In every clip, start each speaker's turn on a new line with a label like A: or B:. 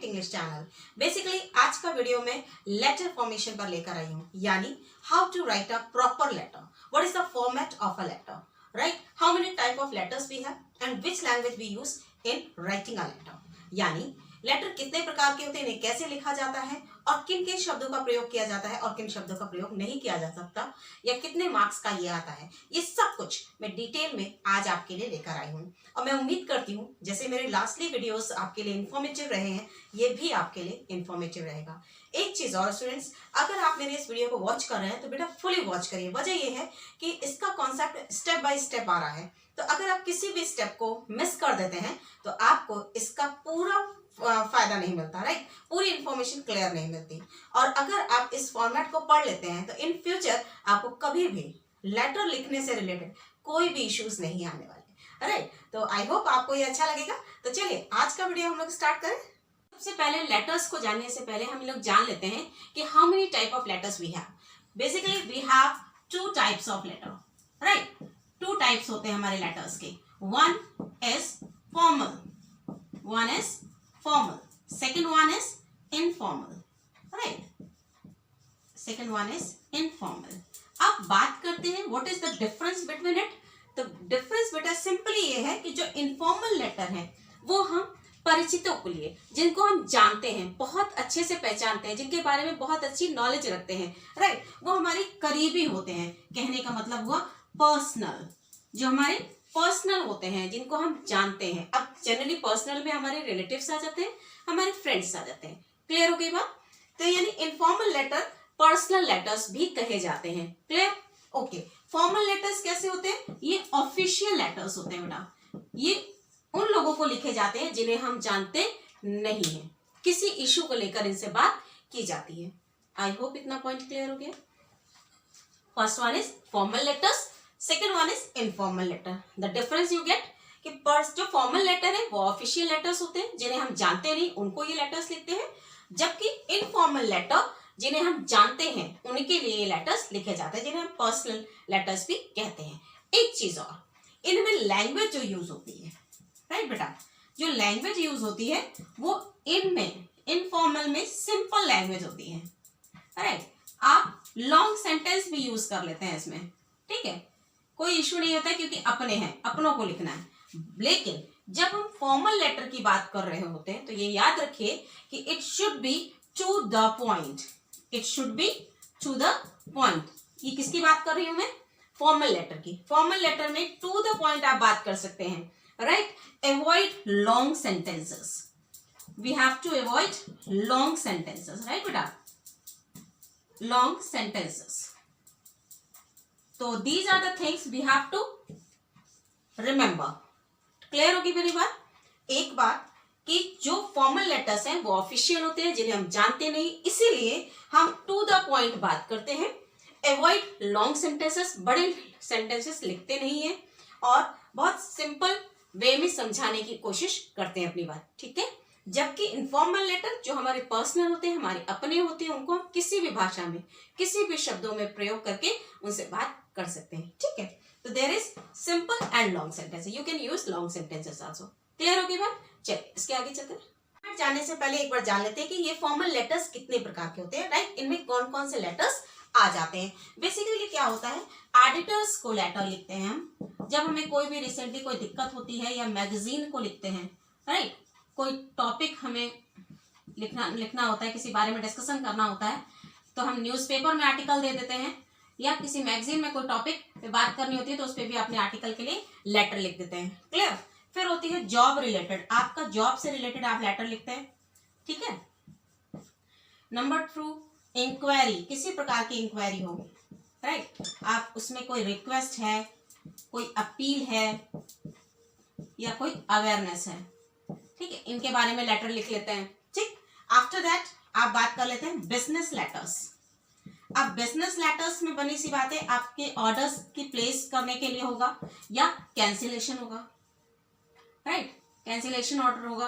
A: English channel. Basically आज का video में लेटर फॉर्मेशन पर लेकर आई हूँ, यानी how to write a proper letter, what is the format of a letter, right, how many type of letters we have and which language we use in writing a letter. यानी letter कितने प्रकार के होते हैं, इन्हें कैसे लिखा जाता है और किन किन शब्दों का प्रयोग किया जाता है और किन शब्दों का प्रयोग नहीं किया जा सकता, या कितने मार्क्स का ये आता है, ये सब कुछ मैं डिटेल में आज आपके लिए लेकर आई हूँ। और मैं उम्मीद करती हूँ जैसे मेरे लास्टली वीडियोस आपके लिए इन्फॉर्मेटिव रहे हैं, ये भी आपके लिए इन्फॉर्मेटिव रहेगा। एक चीज और स्टूडेंट्स, अगर आप मेरे इस वीडियो को वॉच कर रहे हैं तो बेटा फुली वॉच करिए। वजह ये है कि इसका कॉन्सेप्ट स्टेप बाय स्टेप आ रहा है, तो अगर आप किसी भी स्टेप को मिस कर देते हैं तो आपको इसका पूरा फायदा नहीं मिलता, राइट, पूरी इंफॉर्मेशन क्लियर नहीं मिलती। और अगर आप इस फॉर्मेट को पढ़ लेते हैं तो इन फ्यूचर आपको कभी भी लेटर लिखने से रिलेटेड कोई भी इश्यूज नहीं आने वाले, राइट। तो आई होप आपको ये अच्छा लगेगा। तो चलिए आज का वीडियो हम लोग स्टार्ट करें। सबसे पहले लेटर्स को जानने से पहले हम लोग जान लेते हैं कि how many type of letters we have. Basically we have two types of letter, right, two types होते हैं हमारे लेटर्स के। One is formal, one is formal, second one is informal, right, second one is informal। अब बात करते हैं what is the difference between it। तो difference बेटा सिंपली ये है कि जो इनफॉर्मल लेटर है वो हम परिचितों के लिए, जिनको हम जानते हैं, बहुत अच्छे से पहचानते हैं, जिनके बारे में बहुत अच्छी नॉलेज रखते हैं, राइट, वो हमारे करीबी होते हैं। कहने का मतलब हुआ पर्सनल, जो हमारे पर्सनल होते हैं, जिनको हम जानते हैं। अब जनरली पर्सनल में हमारे रिलेटिव्स आ जाते हैं, हमारे फ्रेंड्स आ जाते हैं। क्लियर हो गई बात। तो यानी इनफॉर्मल लेटर पर्सनल लेटर्स भी कहे जाते हैं। Clear, okay. फॉर्मल लेटर्स कैसे होते हैं, ये ऑफिशियल लेटर्स होते हैं बेटा। ये उन लोगों को लिखे जाते हैं जिन्हें हम जानते नहीं है, किसी इशू को लेकर इनसे बात की जाती है। आई होप इतना पॉइंट क्लियर हो गया। First one is formal letters, second one is informal letter. The difference you get कि जो फॉर्मल लेटर है वो ऑफिशियल लेटर्स होते हैं, जिन्हें हम जानते नहीं उनको ये लेटर्स लिखते हैं, जबकि इनफॉर्मल लेटर जिन्हें हम जानते हैं उनके लिए ये लेटर्स लिखे जाते हैं, जिन्हें हम पर्सनल लेटर्स भी कहते हैं। एक चीज और, इनमें लैंग्वेज जो यूज होती है, राइट बेटा, जो लैंग्वेज यूज होती है वो इनमें इनफॉर्मल में सिंपल लैंग्वेज होती है, राइट। आप लॉन्ग सेंटेंस भी यूज कर लेते हैं इसमें, ठीक है, कोई इशू नहीं होता है, क्योंकि अपने हैं, अपनों को लिखना है। लेकिन जब हम फॉर्मल लेटर की बात कर रहे होते हैं तो ये याद रखिए कि it should be to the point, it should be to the point. ये किसकी बात कर रही हूं मैं, फॉर्मल लेटर की। फॉर्मल लेटर में टू द पॉइंट आप बात कर सकते हैं, right. Avoid long sentences, we have to avoid long sentences, right बेटा, लॉन्ग सेंटेंसेस। तो these are the things we have to remember. Clear होगी मेरी बात। एक बात कि जो फॉर्मल लेटर्स हैं वो ऑफिशियल होते हैं, जिन्हें हम जानते नहीं, इसीलिए हम टू द पॉइंट बात करते हैं। अवॉइड लॉन्ग सेंटेंसेस, बड़े सेंटेंसेस लिखते नहीं है, और बहुत सिंपल वे में समझाने की कोशिश करते हैं अपनी बात, ठीक है। जबकि इनफॉर्मल लेटर जो हमारे पर्सनल होते हैं, हमारे अपने होते हैं, उनको हम किसी भी भाषा में, किसी भी शब्दों में प्रयोग करके उनसे बात कर सकते हैं, ठीक है। तो there is simple and long sentences, you can use long sentences also. Clear होगी बात। चलिए इसके आगे चलते हैं। जाने से पहले एक बार जान लेते हैं कि ये फॉर्मल लेटर्स कितने प्रकार के होते हैं, राइट, इनमें कौन कौन से लेटर्स आ जाते हैं। बेसिकली क्या होता है, एडिटर्स को लेटर लिखते हैं हम जब हमें कोई भी रिसेंटली कोई दिक्कत होती है, या मैगजीन को लिखते हैं, राइट, कोई टॉपिक हमें लिखना होता है, किसी बारे में डिस्कशन करना होता है, तो हम न्यूज़पेपर में आर्टिकल दे देते हैं, या किसी मैगजीन में कोई टॉपिक पे बात करनी होती है तो उस पर भी अपने आर्टिकल के लिए लेटर लिख देते हैं। क्लियर। फिर होती है जॉब रिलेटेड, आपका जॉब से रिलेटेड आप लेटर लिखते हैं, ठीक है। नंबर 2, इंक्वायरी, किसी प्रकार की इंक्वायरी हो, राइट, आप उसमें कोई रिक्वेस्ट है, कोई अपील है, या कोई अवेयरनेस है, ठीक है, इनके बारे में लेटर लिख लेते हैं, ठीक। आफ्टर दैट आप बात कर लेते हैं बिजनेस लेटर्स। अब बिजनेस लेटर्स में बनी सी बात है, आपके ऑर्डर्स की प्लेस करने के लिए होगा, या कैंसिलेशन होगा, राइट, कैंसिलेशन ऑर्डर होगा,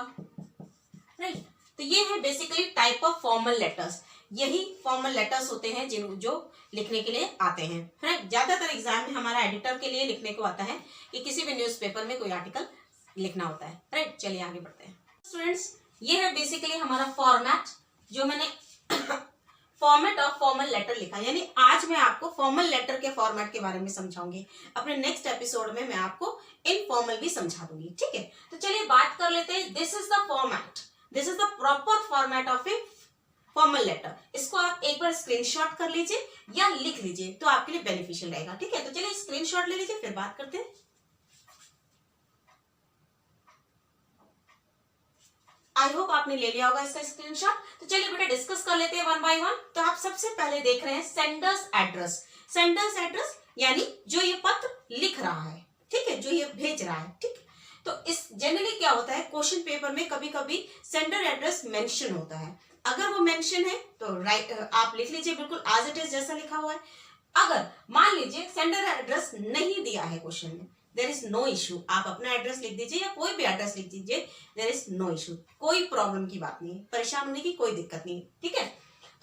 A: राइट। तो ये है basically type of formal letters. यही फॉर्मल लेटर्स होते हैं जो लिखने के लिए आते हैं, राइट। ज्यादातर एग्जाम में हमारा एडिटर के लिए लिखने को आता है कि किसी भी न्यूज़पेपर में कोई आर्टिकल लिखना होता है, राइट। चलिए आगे बढ़ते हैं। स्टूडेंट्स, ये है बेसिकली हमारा फॉर्मेट, जो मैंने फॉर्मेट ऑफ फॉर्मल लेटर लिखा। यानी आज मैं आपको फॉर्मल लेटर के फॉर्मेट के बारे में समझाऊंगी। अपने नेक्स्ट एपिसोड में मैं आपको इनफॉर्मल भी समझा दूंगी, ठीक है। तो चलिए बात कर लेते हैं। This is the format, this is the proper format of a formal letter. इसको आप एक बार स्क्रीनशॉट कर लीजिए या लिख लीजिए, तो आपके लिए बेनिफिशियल रहेगा, ठीक है। तो चलिए स्क्रीनशॉट ले लीजिए, फिर बात करते हैं। आई होप आपने ले लिया होगा इसका स्क्रीनशॉट। तो चलिए बेटा डिस्कस कर लेते हैं वन बाय वन। तो आप सबसे पहले देख रहे हैं सेंडर्स एड्रेस। सेंडर्स एड्रेस यानी जो ये पत्र लिख रहा है, ठीक है, जो ये भेज रहा है, ठीक है। तो इस जनरली क्या होता है, क्वेश्चन पेपर में कभी कभी सेंडर एड्रेस मेंशन होता है। अगर वो मेंशन है तो राइट आप लिख लीजिए बिल्कुल एज इट इज जैसा लिखा हुआ है। अगर मान लीजिए सेंडर एड्रेस नहीं दिया है क्वेश्चन में, देयर इज नो इशू, आप अपना एड्रेस लिख दीजिए या कोई भी एड्रेस लिख दीजिए, देयर इज नो इशू, कोई प्रॉब्लम की बात नहीं, परेशान होने की कोई दिक्कत नहीं, ठीक है।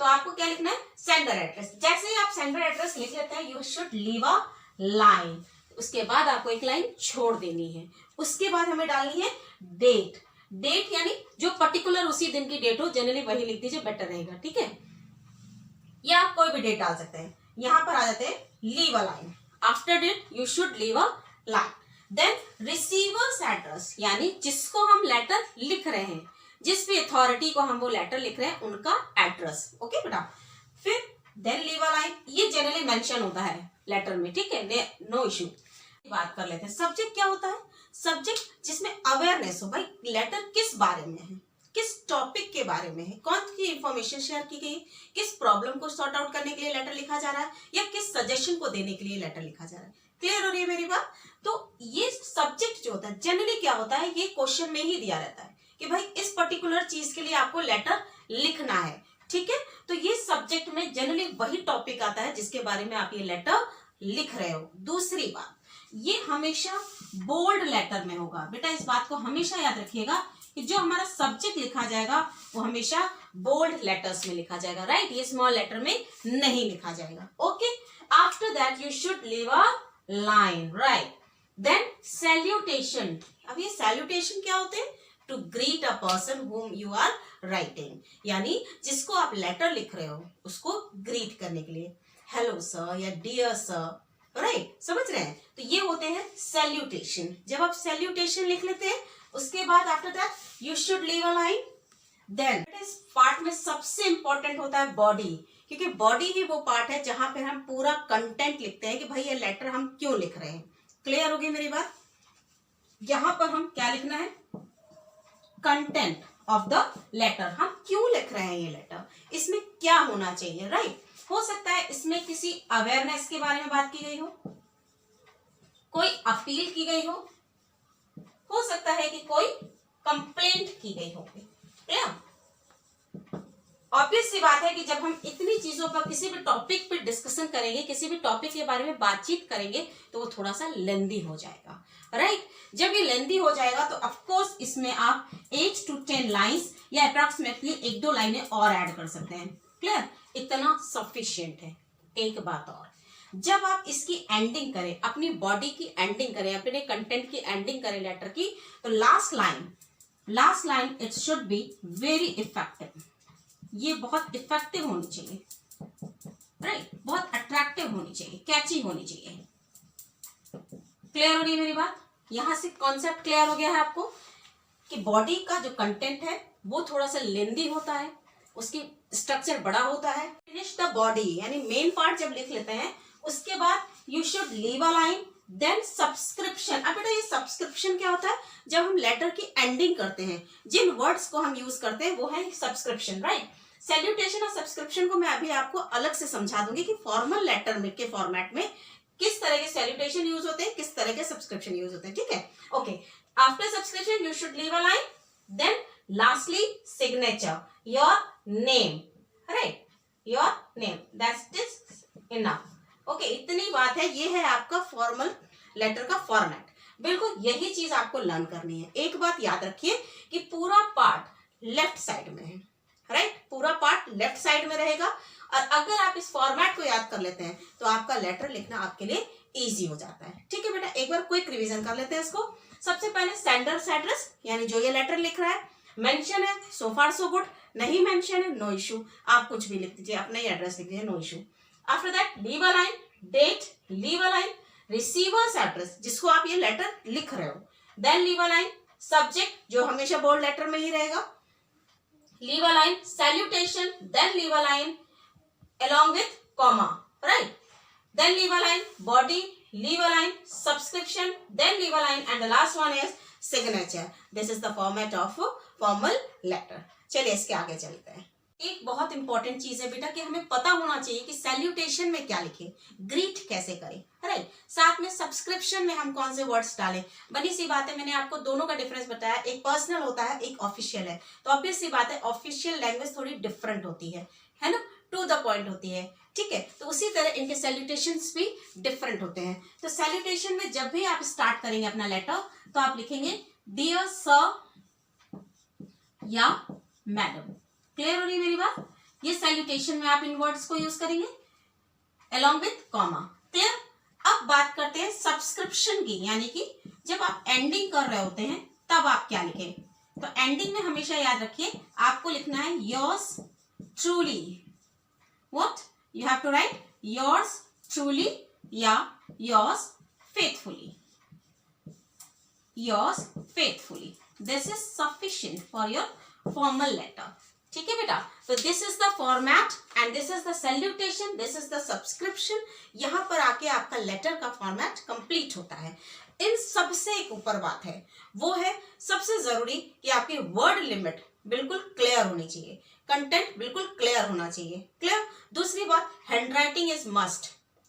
A: तो आपको क्या लिखना है, सेंडर एड्रेस। जैसे ही आप सेंडर एड्रेस लिख लेते हैं, you should leave a line, उसके बाद आपको एक लाइन छोड़ देनी है। उसके बाद हमें डालनी है डेट। डेट यानी जो पर्टिकुलर उसी दिन की डेट हो, जनरली वही लिख दीजिए, बेटर रहेगा, ठीक है। या आप कोई भी डेट डाल सकते हैं। यहां पर आ जाते हैं leave a line, after date you should leave a line. Then receiver's address यानी जिसको हम लेटर लिख रहे हैं, जिस भी अथॉरिटी को हम वो लेटर लिख रहे हैं, उनका एड्रेस, ओके बेटा। फिर देन लीव अ लाइन, ये जनरली मेंशन होता है लेटर में, ठीक है, नो इशू। बात कर लेते हैं सब्जेक्ट क्या होता है। सब्जेक्ट जिसमें अवेयरनेस हो, भाई लेटर किस बारे में है, किस टॉपिक के बारे में है, कौन सी इंफॉर्मेशन शेयर की गई, किस प्रॉब्लम को सॉर्ट आउट करने के लिए लेटर लिखा जा रहा है, या किस सजेशन को देने के लिए लेटर लिखा जा रहा है। क्लियर हो रही है मेरी बात। तो ये सब्जेक्ट जो होता है जनरली क्या होता है, ये क्वेश्चन में ही दिया रहता है कि भाई इस पर्टिकुलर चीज के लिए आपको लेटर लिखना है, ठीक है। तो ये सब्जेक्ट में जनरली वही टॉपिक आता है जिसके बारे में आप ये लेटर लिख रहे हो। दूसरी बात, ये हमेशा बोल्ड लेटर में होगा। बेटा इस बात को हमेशा याद रखिएगा कि जो हमारा सब्जेक्ट लिखा जाएगा वो हमेशा बोल्ड लेटर्स में लिखा जाएगा, राइट। ये स्मॉल लेटर में नहीं लिखा जाएगा, okay. After that you should leave a line, right. Then salutation. अब ये सैल्यूटेशन क्या होते हैं, to greet a person whom you are writing, यानी जिसको आप लेटर लिख रहे हो उसको ग्रीट करने के लिए, हेलो सर या डियर सर, राइट, समझ रहे हैं। तो ये होते हैं सैल्यूटेशन। जब आप सैल्यूटेशन लिख लेते हैं, उसके बाद after that you should leave a line. Then इस पार्ट में सबसे इंपॉर्टेंट होता है बॉडी, क्योंकि बॉडी ही वो पार्ट है जहां पे हम पूरा कंटेंट लिखते हैं कि भाई ये लेटर हम क्यों लिख रहे हैं। क्लियर होगी मेरी बात। यहां पर हम क्या लिखना है, कंटेंट ऑफ द लेटर, हम क्यों लिख रहे हैं ये लेटर, इसमें क्या होना चाहिए, राइट। हो सकता है इसमें किसी अवेयरनेस के बारे में बात की गई हो, कोई अपील की गई हो सकता है कि कोई कंप्लेंट की गई हो। ऑब्वियस सी बात है कि जब हम इतनी चीजों पर किसी भी टॉपिक पे डिस्कशन करेंगे, किसी भी टॉपिक के बारे में बातचीत करेंगे, तो वो थोड़ा सा लेंदी हो जाएगा, राइट। जब ये लेंदी हो जाएगा तो ऑफ कोर्स इसमें आप 8 to 10 लाइंस या अप्रॉक्सीमेटली 1-2 लाइनें और ऐड कर सकते हैं। क्लियर, इतना सफिशिएंट है। एक बात और, जब आप इसकी एंडिंग करें, अपनी बॉडी की एंडिंग करें, अपने कंटेंट की एंडिंग करें लेटर की, तो last line it should be very effective. ये बहुत इफेक्टिव होनी चाहिए, राइट, बहुत अट्रैक्टिव होनी चाहिए, कैची होनी चाहिए। क्लियर हो रही है मेरी बात। यहां से कॉन्सेप्ट क्लियर हो गया है आपको कि बॉडी का जो कंटेंट है वो थोड़ा सा लेंदी होता है, उसकी स्ट्रक्चर बड़ा होता है। फिनिश द बॉडी यानी मेन पार्ट जब लिख लेते हैं, उसके बाद you should leave a line, then subscription. अब बेटा ये सब्सक्रिप्शन क्या होता है, जब हम लेटर की एंडिंग करते हैं, जिन वर्ड्स को हम यूज करते हैं वो है सब्सक्रिप्शन, राइट। सैल्यूटेशन और सब्सक्रिप्शन को मैं अभी आपको अलग से समझा दूंगी कि फॉर्मल लेटर में के फॉर्मेट में किस तरह के सैल्यूटेशन यूज होते हैं, किस तरह के सब्सक्रिप्शन यूज होते हैं, ठीक है। Okay, after subscription you should leave a line, then lastly signature, your name, right, your name, that is enough. Okay, इतनी बात है। ये है आपका फॉर्मल लेटर का फॉर्मेट। बिल्कुल यही चीज आपको लर्न करनी है। एक बात याद रखिए कि पूरा पार्ट लेफ्ट साइड में है, राइट, पूरा पार्ट लेफ्ट साइड में रहेगा। और अगर आप इस फॉर्मेट को याद कर लेते हैं तो आपका लेटर लिखना आपके लिए इजी हो जाता है, ठीक है बेटा। एक बार क्विक रिवीजन कर लेते हैं इसको। सबसे पहले सेंडर्स एड्रेस यानी जो ये लेटर लिख रहा है, मेंशन है सो फार सो गुड, नहीं मेंशन है नो इशू, आप कुछ भी लिख दीजिए, अपना ही एड्रेस लिख दीजिए, no issue. After that leave a line, date, leave a line, receiver's address जिसको आप ये लेटर लिख रहे हो, then leave a line, subject जो हमेशा बोल्ड लेटर में ही रहेगा, leave a line, salutation, then leave a line along with comma, right? Then leave a line, body, leave a line, subscription, then leave a line, and the last one is signature. This is the format of formal letter. चलिए इसके आगे चलते हैं। एक बहुत important चीज है बेटा कि हमें पता होना चाहिए कि सैल्यूटेशन में क्या लिखें, ग्रीट कैसे करें, राइट? साथ में सब्सक्रिप्शन में हम कौन से वर्ड्स डालें। बनी सी बात है, मैंने आपको दोनों का डिफरेंस बताया, एक पर्सनल होता है, एक ऑफिशियल है। तो ऑब्वियस सी बात है ऑफिशियल लैंग्वेज थोड़ी डिफरेंट होती है ना, टू द पॉइंट होती है, ठीक है? तो उसी तरह इनके सैल्यूटेशंस भी डिफरेंट होते हैं। तो सैल्यूटेशन में जब भी आप स्टार्ट करेंगे अपना लेटर तो आप लिखेंगे डियर सर या मैडम। क्लियर हो रही है मेरी बात? ये सैल्यूटेशन में आप इन वर्ड्स को यूज करेंगे along with कॉमा। क्लियर? अब बात करते हैं सब्सक्रिप्शन की, यानी कि जब आप एंडिंग कर रहे होते हैं तब आप क्या लिखें। तो एंडिंग में हमेशा याद रखिए आपको लिखना है yours truly. What? You have to write yours truly या yours faithfully. Yours faithfully. This is sufficient for your formal letter. ठीक है बेटा? So this is the format and this is the salutation. This is the subscription. यहाँ पर आके आपका letter का format complete होता है। इन सबसे एक ऊपर बात है, वो है सबसे जरूरी कि आपकी वर्ड लिमिट बिल्कुल क्लियर होनी चाहिए, कंटेंट बिल्कुल क्लियर होना चाहिए। क्लियर? दूसरी बात, हैंडराइटिंग इज मस्ट,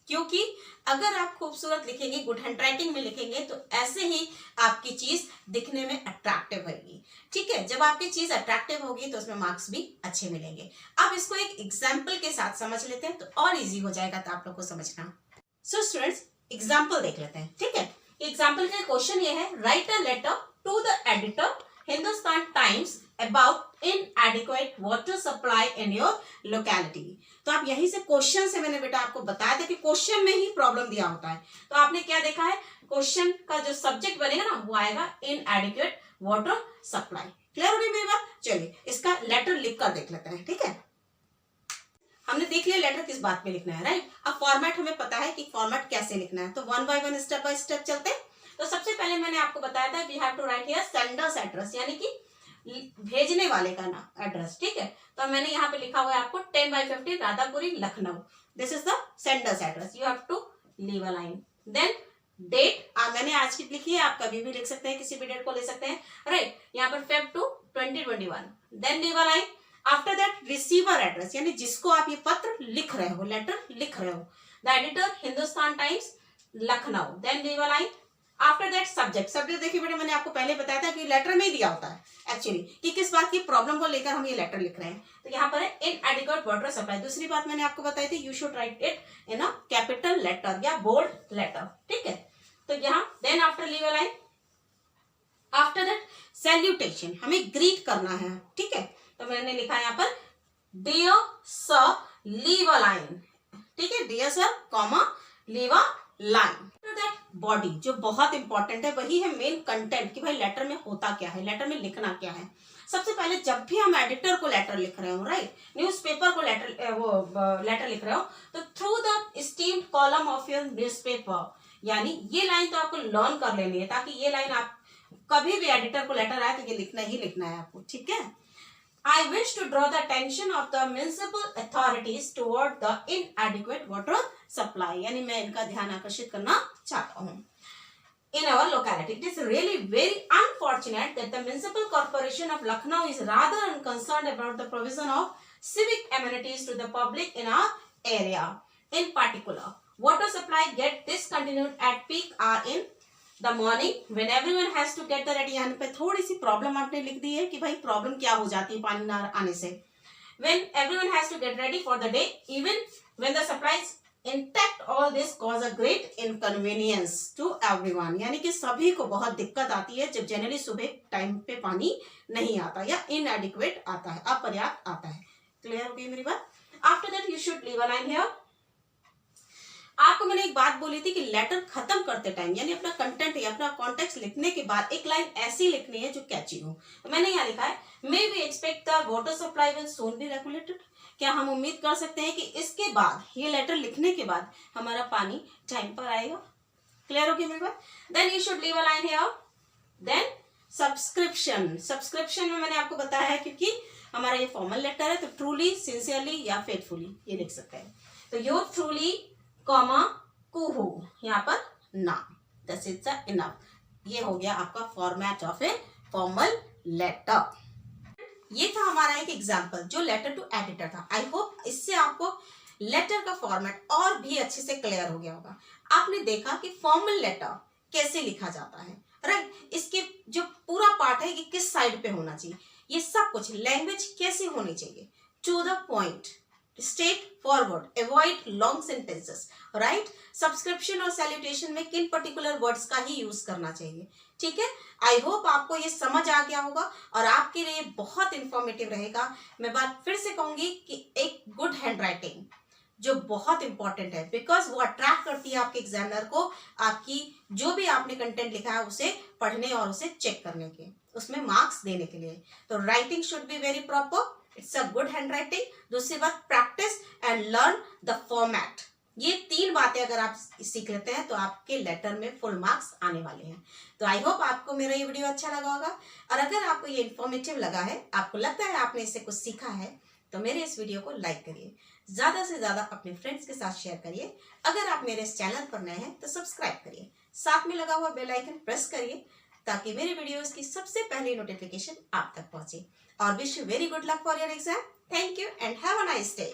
A: क्योंकि अगर आप खूबसूरत लिखेंगे, गुड हैंडराइटिंग में लिखेंगे तो ऐसे ही आपकी चीज दिखने में अट्रैक्टिव होगी। ठीक है? जब आपकी चीज अट्रैक्टिव होगी तो उसमें मार्क्स भी अच्छे मिलेंगे। अब इसको एक एग्जाम्पल के साथ समझ लेते हैं तो और इजी हो जाएगा था आप लोग को समझना। सो स्टूडेंट्स, एग्जाम्पल देख लेते हैं। ठीक है? एग्जाम्पल का क्वेश्चन ये है, write a letter to the editor Hindustan Times about inadequate water supply in your locality। तो आप यहीं से क्वेश्चन से मैंने बेटा आपको बताया था कि क्वेश्चन में ही प्रॉब्लम दिया होता है। तो आपने क्या देखा है, क्वेश्चन का जो सब्जेक्ट बनेगा ना वो आएगा inadequate water supply। क्लियर हो रही मेरी बात? चलिए इसका लेटर लिख कर देख लेते हैं। ठीक है? हमने देख लिया लेटर किस बात में लिखना है, राइट? अब फॉर्मेट हमें पता है कि फॉर्मेट कैसे लिखना है, तो वन बाय स्टेप चलते हैं। तो सबसे पहले मैंने आपको बताया था we have to write here sender's address, यानी कि भेजने वाले का ना एड्रेस। ठीक है? तो मैंने यहाँ पे लिखा हुआ है आपको 10/50 Radhapuri Lucknow. This is the sender's address. You have to leave a line. Then date मैंने आज की लिखी है, आप कभी भी लिख सकते हैं, किसी भी डेट को ले सकते हैं, राइट? यहाँ पर Feb 2 2021। Then leave a line. After that receiver address, यानी जिसको आप ये पत्र लिख रहे हो, लेटर लिख रहे हो, the editor Hindustan Times Lucknow. Then leave a line. After that subject. Subject देखिए बेटा, मैंने आपको पहले बताया था कि लेटर में ही दिया होता है एक्चुअली कि किस बात की प्रॉब्लम को लेकर हम ये लेटर लिख रहे हैं। तो यहाँ पर है इनएडिक्वेट वाटर सप्लाई। दूसरी बात मैंने आपको बताई थी, you should write it in a capital letter या बोल्ड लेटर। ठीक है? तो यहाँ then after leave a line. After that salutation, हमें ग्रीट करना है। ठीक है? तो मैंने लिखा है यहाँ पर dear sir leave a line. ठीक है? Dear sir comma leave a line. Body जो बहुत इंपॉर्टेंट है, वही है मेन कंटेंट कि भाई लेटर में होता क्या है, लेटर में लिखना क्या है। सबसे पहले जब भी हम एडिटर को लेटर लिख रहे हो, राइट, न्यूज़पेपर को लेटर लिख रहे हो, तो through the steamed column of your newspaper, यानी ये लाइन तो आपको लर्न कर लेनी है ताकि ये लाइन आप कभी भी एडिटर को लेटर आए तो ये लिखना ही लिखना है आपको। ठीक है? I wish to draw the attention of the municipal authorities toward the inadequate water supply, यानी मैं इनका ध्यान आकर्षित करना चाहता हूँ। In our locality, it is really very unfortunate that the municipal corporation of Lucknow is rather unconcerned about the provision of civic amenities to the public in our area. In particular, water supply get discontinued at peak hour in the morning when everyone has to get the ready। यहाँ पे थोड़ी सी problem आपने लिख दी है कि भाई problem क्या हो जाती है पानी ना आने से। When everyone has to get ready for the day, even when the supply is intact, all this cause a great inconvenience to everyone। यानी कि सभी को बहुत दिक्कत आती है जब जनरली सुबह टाइम पे पानी नहीं आता या inadequate आता है, अपर्याप्त आता है। क्लियर हो गई मेरी बात? After that you should leave a line here। आपको मैंने एक बात बोली थी कि लेटर खत्म करते टाइम यानी अपना कंटेंट या अपना कॉन्टेक्स्ट लिखने के बाद एक लाइन ऐसी लिखनी है जो कैची हो। तो मैंने यहाँ लिखा है, may we expect the water supply will soon be regulated. क्या हम उम्मीद कर सकते हैं कि इसके बाद, ये लेटर लिखने के बाद हमारा पानी टाइम पर आएगा? क्लियर हो गया मेरे बात? Then you should leave a line here. Then subscription, subscription में मैंने आपको बताया है क्योंकि हमारा ये फॉर्मल लेटर है, तो ट्रूली, सिंसियरली या फेथफुली ये लिख सकते हैं। तो योर ट्रूली कॉमा कुहू, यहाँ पर नाम, दिस इज इनफ। ये हो गया आपका format of a formal letter. ये था हमारा एक एग्जाम्पल जो लेटर टू एडिटर था। आई होप इससे आपको लेटर का फॉर्मेट और भी अच्छे से क्लियर हो गया होगा। आपने देखा कि फॉर्मल लेटर कैसे लिखा जाता है, राइट? इसके जो पूरा पार्ट है कि किस साइड पे होना चाहिए, ये सब कुछ, लैंग्वेज कैसी होनी चाहिए, to the point, straightforward, avoid long sentences, right? Subscription और सैल्यूटेशन में किन पर्टिकुलर वर्ड्स का ही यूज करना चाहिए, ठीक है? आई होप आपको ये समझ आ गया होगा और आपके लिए बहुत इंफॉर्मेटिव रहेगा। मैं बात फिर से कहूंगी कि एक गुड हैंड राइटिंग जो बहुत इंपॉर्टेंट है, बिकॉज वो अट्रैक्ट करती है आपके एग्जामिनर को, आपकी जो भी आपने कंटेंट लिखा है उसे पढ़ने और उसे चेक करने के, उसमें मार्क्स देने के लिए। तो writing should be very proper, it's a good hand writing. दूसरी बात, practice and learn the format. ये 3 बातें अगर आप सीख लेते हैं तो आपके लेटर में फुल मार्क्स आने वाले हैं। तो आई होप आपको मेरा ये वीडियो अच्छा लगा होगा, और अगर आपको ये इन्फॉर्मेटिव लगा है, आपको लगता है आपने इससे कुछ सीखा है, तो मेरे इस वीडियो को लाइक करिए, ज्यादा से ज्यादा अपने फ्रेंड्स के साथ शेयर करिए। अगर आप मेरे इस चैनल पर नए हैं तो सब्सक्राइब करिए, साथ में लगा हुआ बेल आइकन प्रेस करिए ताकि मेरे वीडियोस की सबसे पहली नोटिफिकेशन आप तक पहुंचे। और wish you very good luck for your exam. Thank you and have a nice day.